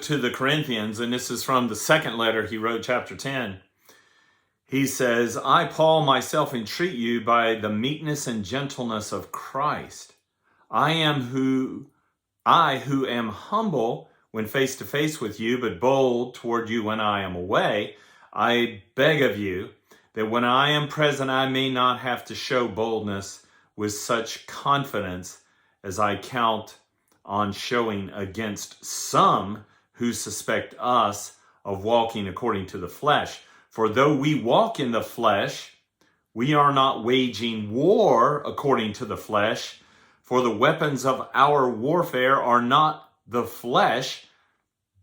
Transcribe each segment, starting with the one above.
To the Corinthians, and this is from the second letter he wrote, chapter 10. He says, I, Paul, myself entreat you by the meekness and gentleness of Christ. I who am humble when face to face with you, but bold toward you when I am away. I beg of you that when I am present, I may not have to show boldness with such confidence as I count on showing against some who suspect us of walking according to the flesh. For though we walk in the flesh, we are not waging war according to the flesh. For the weapons of our warfare are not the flesh,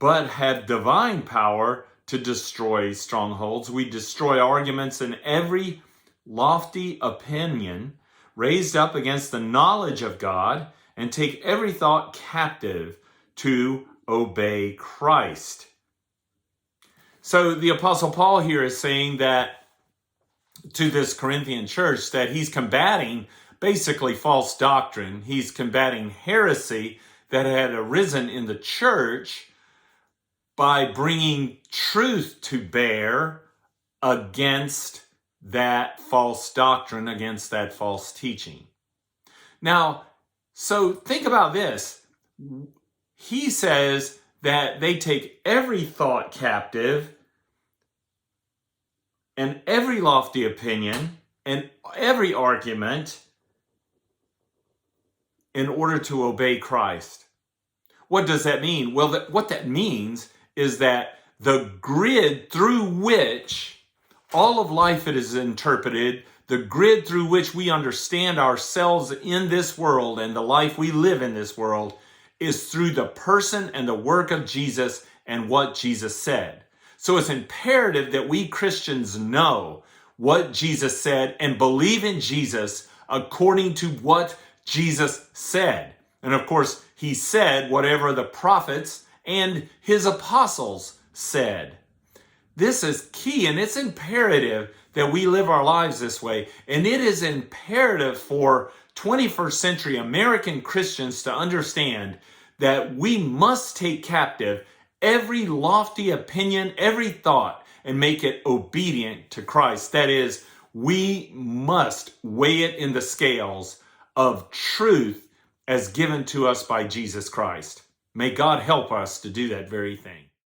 but have divine power to destroy strongholds. We destroy arguments and every lofty opinion raised up against the knowledge of God, and take every thought captive to obey Christ. So the Apostle Paul here is saying that to this Corinthian church that he's combating basically false doctrine. He's combating heresy that had arisen in the church by bringing truth to bear against that false doctrine, against that false teaching. Now, so think about this. He says that they take every thought captive and every lofty opinion and every argument in order to obey Christ. What does that mean? Well, what that means is that the grid through which all of life is interpreted, the grid through which we understand ourselves in this world and the life we live in this world, is through the person and the work of Jesus and what Jesus said. So it's imperative that we Christians know what Jesus said and believe in Jesus according to what Jesus said. And of course, he said whatever the prophets and his apostles said. This is key, and it's imperative that we live our lives this way. And it is imperative for 21st century American Christians to understand that we must take captive every lofty opinion, every thought, and make it obedient to Christ. That is, we must weigh it in the scales of truth as given to us by Jesus Christ. May God help us to do that very thing.